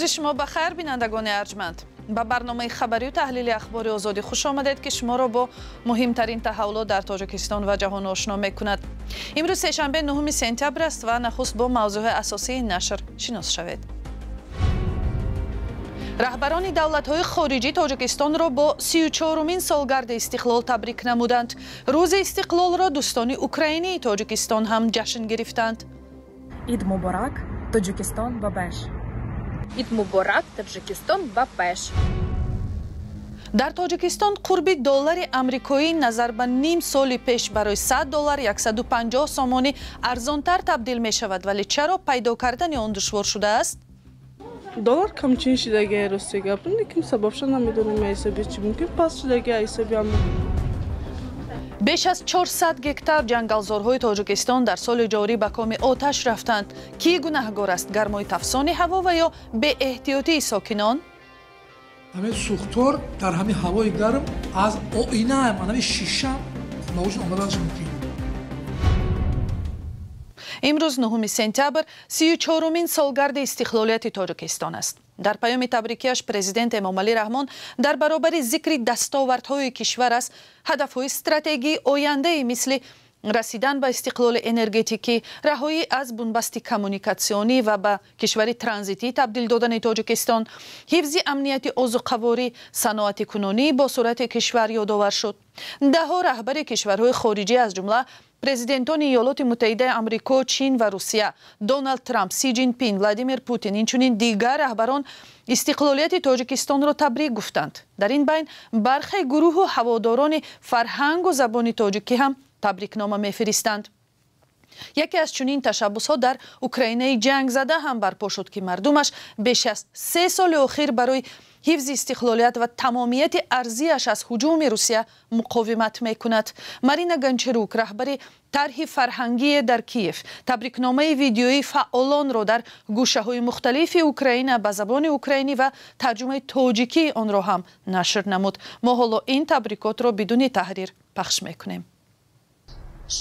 روز شما بخیر بینندگان ارجمند. با برنامه خبری و تحلیل اخبار آزادی خوش آمدید که شما را با مهمترین تحولات در تاجیکستان و جهان آشنا می‌کند. امروز سه‌شنبه 9 سپتامبر است و نخست با موضوع اساسی این نشر شناس شوید. رهبران دولت‌های خارجی تاجیکستان را با 34مین سالگرد استقلال تبریک نمودند. روز استقلال را دوستان اوکراینی تاجیکستان هم جشن گرفتند. عید مبارک تاجیکستان و بش. عید مبارک تاجیکستان و بش. در تاجیکستان قربی دلار آمریکایی نظر به نیم سال پیش برای $100 150 سامانی ارزانتر تبدیل می شود، ولی چرا پیدا کردن آن دشوار شده است؟ دلار камчин шидаги росте гапирни ким сабабша намедонем айсаби чи мумкин пас шидаги айсаби ам. بیش از 400 گکتار جنگلزارهای تاجیکستان در سال جاری به کام آتش رفتند. کی گناهگار است؟ گرمای تفسان هوا و یا به احتیاطی ساکنان؟ همین سوختار در همین هوای گرم از آینه همین شیشه نوش آمدنش ممکن. امروز 9 سپتامبر 34مین سالگرد استقلالیت تاجیکستان است. در پیام تبریکیش پرزیدنت امامعلی رحمان در برابر ذکر دستاوردهای کشور است هدفهای استراتژی آینده مثل رسیدن به استقلال انرژتیکی، رهایی از بنبست کمونیکاسیونی و به کشور ترانزیتی تبدیل دادن تاجیکستان، حفظ امنیت آذوقه‌واری، صنعت کنونی با صورت کشور یادآور شد. ده‌ها رهبر کشورهای خارجی از جمله پرزیدنتان ایالات متحده آمریکا، چین و روسیه، دونالد ترامپ، سی جین پینگ، ولادیمیر پوتین، اینچنین دیگر رهبران استقلالیت تاجیکستان را تبریک گفتند. در این بین برخی گروه و هواداران فرهنگ و زبان تاجیکی هم تبریکنامه می‌فرستند. یکی از چنین تشبس‌ها در اوکراینه جنگ زده هم برپا شد که مردمش بیش از 3 سال اخیر برای حفظ استقلالیت و تمامیت ارضیش از هجوم روسیه مقاومت می‌کند. مارینا گنچروک، رهبر طرح فرهنگی در کیف، تبریکنامه ویدیویی فعالان را در گوشه‌های مختلف اوکراین به زبان اوکراینی و ترجمه تاجیکی آن را هم نشر نمود. ما حالا این تبریکات را بدون تحریر پخش می‌کنیم.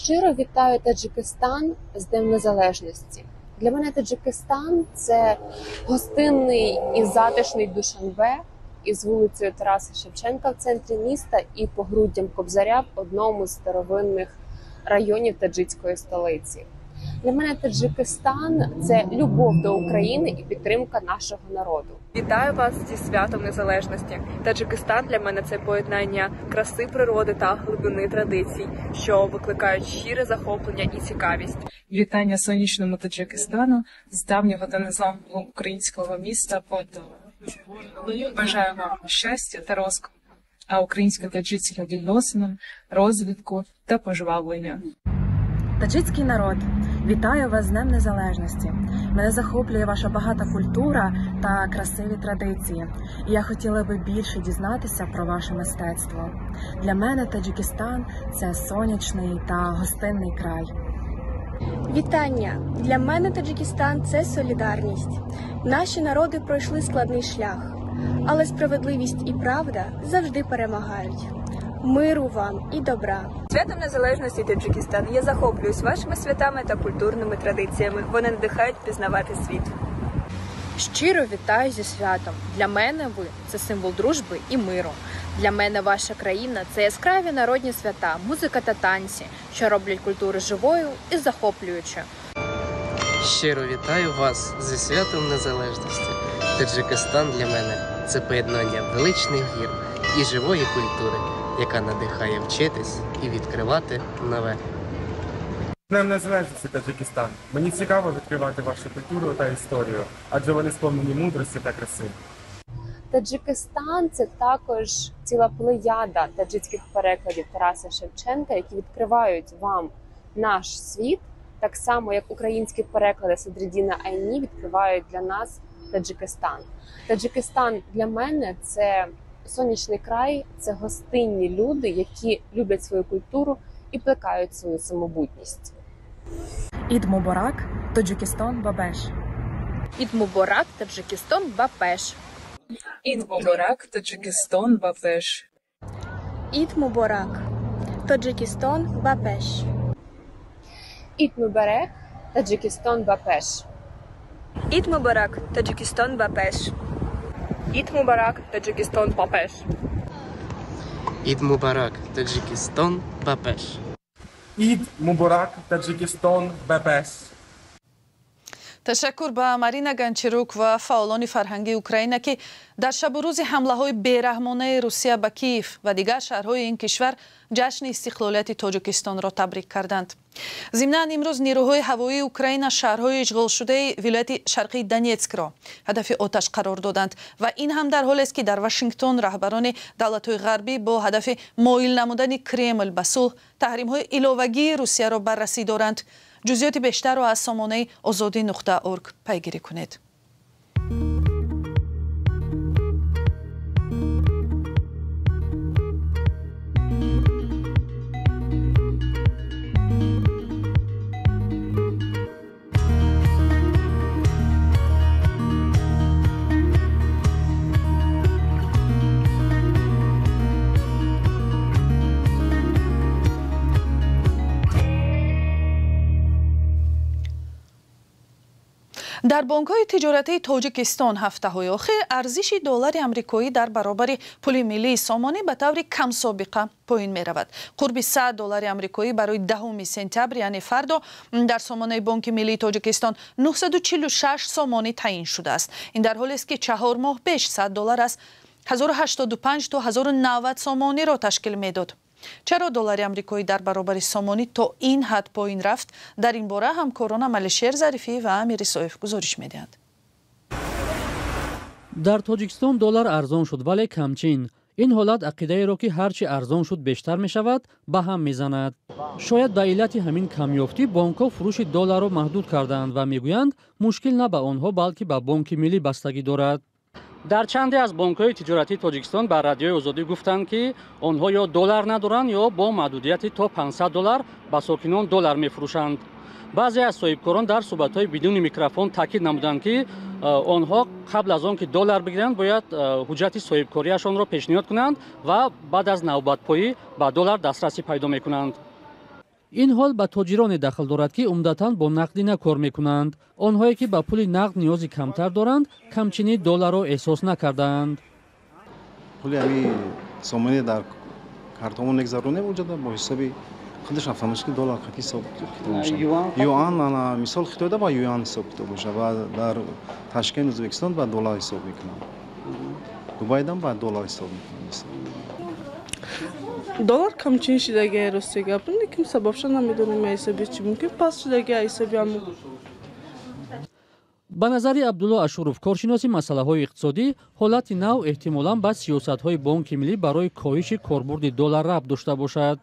Щиро вітаю Таджикистан з Днем Незалежності. Для мене Таджикистан – це гостинний і затишний Душанбе із вулицею Тараса Шевченка в центрі міста і погруддям Кобзаря в одному з старовинних районів таджикської столиці. Для мене Таджикистан – це любов до України і підтримка нашого народу. Вітаю вас зі святом Незалежності. Таджикистан для мене – це поєднання краси природи та глибини традицій, що викликають щире захоплення і цікавість. Вітання сонячному Таджикистану з давнього та незламного українського міста Полтава. Бажаю вам щастя та розквіту, а українсько-таджикським відносинам, розвитку та пожвавлення. Таджикський народ, вітаю вас з Днем Незалежності. Мене захоплює ваша багата культура та красиві традиції. І я хотіла би більше дізнатися про ваше мистецтво. Для мене Таджикистан – це сонячний та гостинний край. Вітання! Для мене Таджикистан – це солідарність. Наші народи пройшли складний шлях, але справедливість і правда завжди перемагають. Миру вам і добра. Святом Незалежності Таджикистан. Я захоплююсь вашими святами та культурними традиціями. Вони надихають пізнавати світ. Щиро вітаю зі святом. Для мене ви – це символ дружби і миру. Для мене ваша країна – це яскраві народні свята, музика та танці, що роблять культуру живою і захоплюючою. Щиро вітаю вас зі святом Незалежності. Таджикистан для мене – це поєднання величних гір і живої культури, яка надихає вчитись і відкривати нове. Днем Незалежності Таджикистан. Мені цікаво відкривати вашу культуру та історію, адже вони сповнені мудрості та краси. Таджикистан – це також ціла плеяда таджикських перекладів Тараса Шевченка, які відкривають вам наш світ, так само, як українські переклади Садриддіна Айні відкривають для нас Таджикистан. Таджикистан для мене – це сонячний край, це гостинні люди, які люблять свою культуру і плекають свою самобутність. Ід мубарак, Таджикистан бабеш. Ід мубарак, Таджикистан бабеш. Ід мубарак, Таджикистан бабеш. Ід мубарак, Таджикистан бабеш. Ід мубарак, Таджикистан бабеш. Ид мубарак, Таджикистон ба пеш. Ид мубарак, Таджикистон ба пеш. Ид мубарак, Таджикистон ба пеш. Ид мубарак, Таджикистон ба пеш. ташаккур ба Марина Ганчарук ва фаъолони фарҳангии Украина ки дар шабу рӯзи ҳамлаҳои бераҳмонаи Русия ба Киев ва дигар шаҳрҳои ин кишвар ҷашни истиқлолияти Тоҷикистонро табрик карданд. Зимнан имрӯз нирӯҳои ҳавоии Украина шаҳрҳои ишғолшудаи вилояти шарқии Донецкро ҳадафи оташ қарор доданд ва ин ҳам дар ҳолест ки дар Вашингтон раҳбарони давлатҳои ғарбӣ бо ҳадафи моил намудани Кремл ба сулҳ таҳримҳои иловагии Русияро баррасӣ доранд. ҷузъиёти бештарро аз сомонаи озодӣ.орг пайгирӣ кунед. дар бонкҳои тиҷоратии Тоҷикистон ҳафтаҳои охир арзиши доллари амрикоӣ дар баробари пули миллии сомонӣ ба таври камсобиқа поин меравад. қурби $100 амрикоӣ барои 10 сентябр яъне фардо дар сомонаи Бонки миллии Тоҷикистон 946 сомонӣ таъин шудааст. Ин дар ҳолест ки 4 моҳ пеш $100 аз 1085 то 1090 сомониро ташкил медод. чаро доллари амрикоӣ дар баробари сомонӣ то ин ҳад поин рафт? дар ин бора ҳамкорона Малишер Зарифӣ ва Амир Исоев гузориш медиҳанд. дар Тоҷикистон доллар арзон шуд, вале камчин. ин ҳолат ақидаеро ки ҳарчи арзон шуд бештар мешавад ба ҳам мезанад. шояд ба иллати ҳамин камёфтӣ бонкҳо фурӯши долларро маҳдуд карданд ва мегӯянд мушкил на ба онҳо, балки ба Бонки миллӣ бастагӣ дорад. дар чанде аз бонкҳои тиҷоратии Тоҷикистон ба радиои Озодӣ гуфтанд ки онҳо ё доллар надоранд ё бо маҳдудияти то $500 ба сокинон доллар мефурӯшанд. баъзе аз соҳибкорон дар суҳбатҳои бидуни микрофон таъкид намуданд ки онҳо қабл аз он ки доллар бигиранд бояд ҳуҷҷати соҳибкориашонро пешниҳод кунанд ва баъд аз навбатпоӣ ба доллар дастрасӣ пайдо мекунанд. ин ҳол ба тоҷироне дахл дорад ки умдатан бо нақдина кор мекунанд. онҳое ки ба пули нақд ниёзи камтар доранд камчини долларро эҳсос накардаанд. пули ами сомонӣ дар картамон мегзаронем оҷада бо ҳисоби худаш нафаҳмаш ки доллар қати ҳисоб китоб бошад. юан ана мисол хитоида ба юан ҳисоб китоб бошад ва дар Ташкент Ӯзбекистон ба доллар ҳисоб мекунанд. Дубайдам ба доллар ҳисоб мекунанд. Доллар камчин шидаги ростига, апна ким сабабша намедонем ҳисоби чи мумкин пас шидаги ҳисоби аму. ба назари Абдулло Ашуров, коршиноси масъалаҳои иқтисодӣ, ҳолати нав эҳтимолан ба сиёсатҳои Бонки миллӣ барои коҳиши корбурди доллар рабт дошта бошад.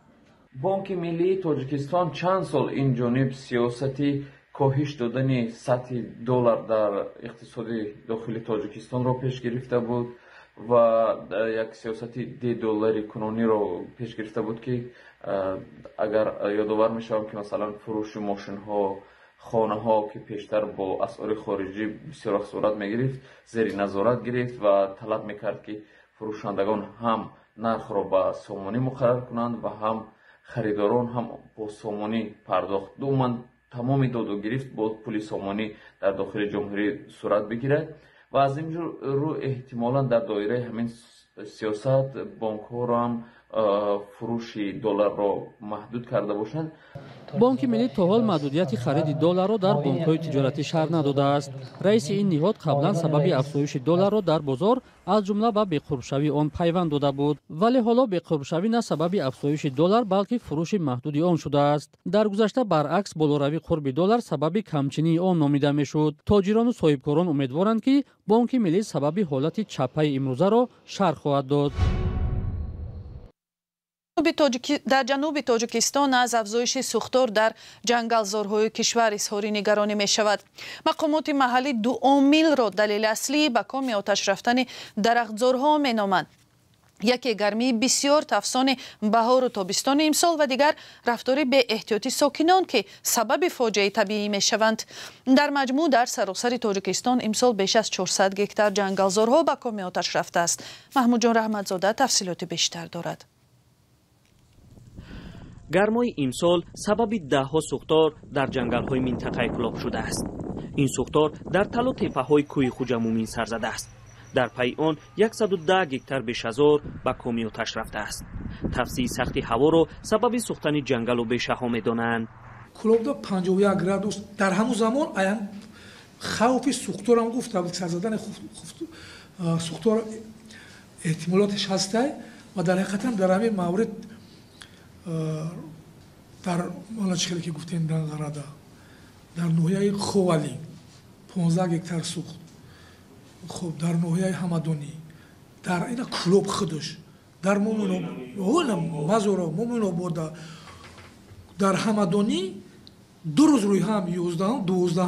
Бонки миллии Тоҷикистон чанд сол инҷониб сиёсати коҳиш додани сатҳи доллар дар иқтисоди дохили Тоҷикистонро пеш гирифта буд ва як сиёсати $10 кунониро пеш гирифта буд ки агар ёдовар мешавам ки масалан фурӯши мошинҳо, хонаҳо ки пештар бо асъори хориҷӣ бисёр вақт сурат мегирифт, зери назорат гирифт ва талаб мекард ки фурӯшандагон ҳам нархро ба сомонӣ муқаррар кунанд ва ҳам харидорон ҳам бо сомонӣ пардохт. думан тамоми доду гирифт бо пули сомонӣ дар дохили ҷумҳурӣ сурат бигирад ва аз ин рӯ эҳтимолан дар доираи ҳамин сиёсат бонкҳоро ҳам фурӯши долларро маҳдуд карда бошанд. Бонки миллӣ то ҳол маҳдудияти хариди долларро дар бонкҳои тиҷоратӣ шаҳр надодааст. раиси ин ниҳод қаблан сабаби афзоиши долларро дар бозор аз ҷумла ба беқурбшавии он пайванд дода буд, вале ҳоло беқурбшавӣ на сабаби афзоиши доллар, балки фурӯши маҳдуди он шудааст. дар гузашта баръакс болоравии қурби доллар сабаби камчинии он номида мешуд. тоҷирону соҳибкорон умедворанд ки Бонки миллӣ сабаби ҳолати чаппаи имрӯзаро шарҳ хоҳад дод. дар ҷануби Тоҷикистон аз афзоиши сӯхтор дар ҷангалзорҳои кишвар изҳори нигаронӣ мешавад. мақомоти маҳаллӣ ду омилро далели аслии ба коми оташ рафтани дарахтзорҳо меноманд. яке гармии бисёр тафсони баҳору тобистони имсол ва дигар рафтори беэҳтиёти сокинон ки сабаби фоҷиаи табиӣ мешаванд. дар маҷмӯъ дар саросари Тоҷикистон имсол беш аз 400 гектар ҷангалзорҳо ба коми оташ рафтааст. маҳмудҷон раҳматзода тафсилоти бештар дорад. гармои имсол сабаби даҳҳо сӯхтор дар ҷангалҳои минтақаи кӯлоб шудааст. این سوختار در تل و تپه‌های کوه خوجا مومین سر زده است. در پی آن 110 گکتار بیش از آن به کامی آتش رفته است. تفسیر سختی هوا را سبب سوختن جنگل و بیشه‌ها می‌دانند. کلوبدا 51 گرادوس در همون زمان ایان خوف سوختار هم گفت سر زدن سوختار احتمالاتش هسته و در حقیقت در همین مورد در مالا چخیلی که گفتین در غراده در نوحیه خوالی 15 گکتار سوخت خب در نوحیه همدانی در این کلوب خودش در مزورا مومنو برده در همدانی 2 روز روی هم 12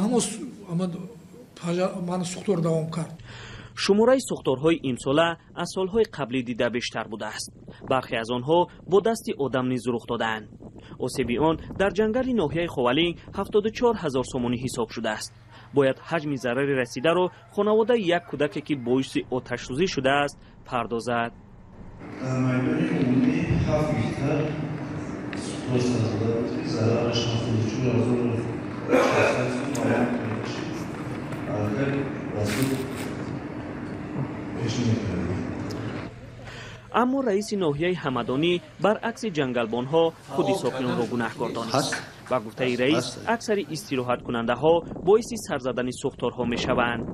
من سوختار دوام کرد. شماره سوختارهای امساله از سالهای قبلی دیده بیشتر بوده است. برخی از آنها با دست آدم نیز رخ دادند. آسیب آن در جنگل ناحیه خوالی 74,000 سومانی حساب شده است. باید حجم ضرر رسیده را خانواده یک کودک که باعث آتش سوزی شده است پردازد. در میدان عمومی 7 گکتار سوختار سازده بود که ضررش 74,000 اما رئیس ناحیه همدانی برعکس جنگلبانها خودی ساکنان را گناهکار دانست و گفته رئیس اکثر استراحت کننده ها باعث سر زدن سوختارها می شوند.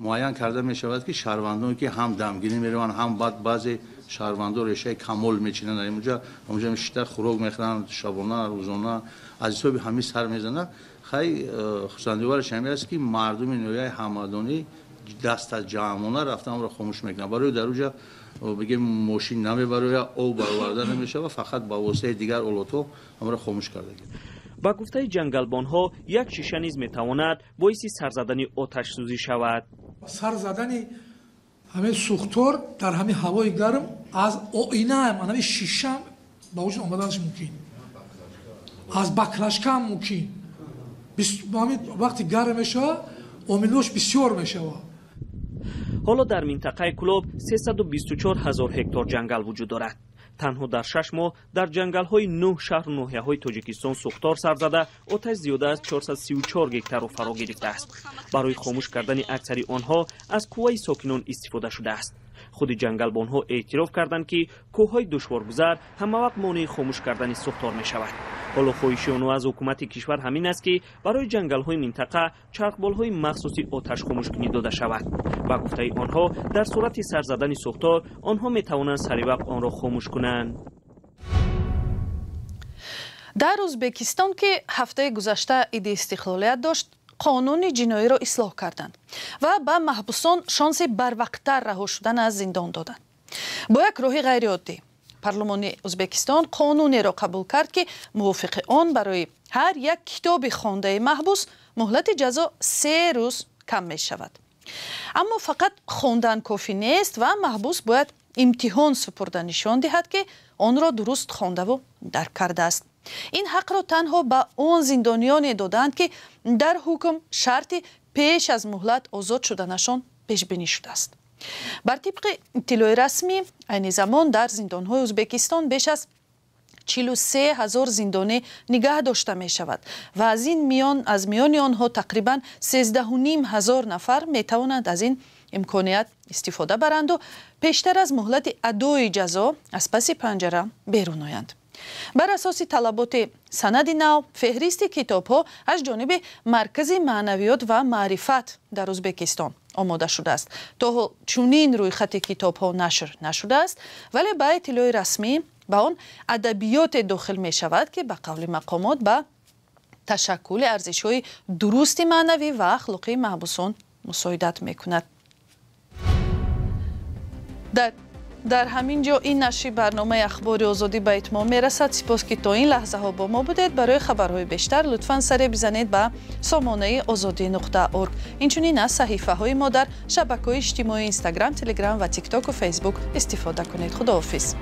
معین کرده می شود که شهروندان که هم دمگیری می روند هم بعضی شهروندان رشته کمال می چینند اونجا بیشتر خوراک می خورند شبانه روزانه از حساب همین سر می زنند. خیلی خصوصیتش همین است که مردم ناحیه همدانی دست از جمعانه رفتن را خاموش میکنن. برای در اونجا بگیم ماشین نمیبره او برآورده نمیشه و فقط با واسطه دیگر اولوتو همراه خاموش کرده. با گفته جنگلبانها یک شیشه نیز میتواند باعث سر زدن آتش سوزی شود. سر زدن همین سوختار در همین هوای گرم از آینه همین شیشه با وجود آمدنش ممکن از بکلشکه هم ممکن وقتی گرم میشه آمینوش بسیار میشه. حالا در منطقه کلوب 324,000 هکتار جنگل وجود دارد. تنها در 6 ماه در جنگل‌های 9 شهر و ناحیه‌های تاجیکستان سوختار سر زده آتش زیاده از 434 گکتار را فرا گرفته است. برای خاموش کردن اکثر آنها از کوه ساکنان استفاده شده است. خود جنگلبانها اعتراف کردند که کوههای دشوارگذر همه وقت مانع خاموش کردن سوختار می شود. حالا خواهش آنها از حکومت کشور همین است که برای جنگل‌های منطقه چرخبال‌های مخصوصی آتش خاموشکنی داده شود. با گفته آنها در صورت سر زدن سوختار آنها می توانند سریع وقت آن را خاموش کنند. در ازبکستان که هفته گذشته عید استقلالیت داشت، قانون جنایی را اصلاح کردند و به محبوسان شانس بروقت‌تر رها شدن از زندان دادند. با یک راه غیر عادی پارلمانی ازبکستان قانونی را قبول کرد که موافق آن برای هر یک کتاب خوانده محبوس مهلت جزا 3 روز کم می شود. اما فقط خواندن کافی نیست و محبوس باید امتحان سپرده نشان دهد که آن را درست خوانده و درک کرده است. این حق را تنها به آن زندانیان دادند که در حکم شرط پیش از مهلت آزاد شدنشان پیش بینی شده است. بر طبق اطلاع رسمی عین زمان در زندان‌های ازبکستان بیش از 43,000 زندانی نگه داشته می شود و از میان آنها تقریبا 13,500 نفر می توانند از این امکانیت استفاده برند و پیشتر از مهلت ادای جزا از پس پنجره بیرون آیند. بر اساس طلبات سند نو فهرست کتاب‌ها از جانب مرکز معنویات و معرفت در ازبکستان آماده شده است. تا چنین روی خط کتاب‌ها نشر نشده است، ولی با اطلاع رسمی به آن ادبیات داخل می شود که به قول مقامات به تشکل ارزش‌های درست معنوی و اخلاقی محبوسان مساعدت می کند. در همین جا این نشر برنامه اخبار آزادی به اتمام می رسد. سپاس که تا این لحظه ها با ما بودید. برای خبرهای بیشتر لطفاً سر بزنید به سامانه azadi.org. اینچنین از صحیفه های ما در شبکه‌های اجتماعی اینستاگرام، تلگرام و تیک تاک و فیسبوک استفاده کنید. خداحافظ.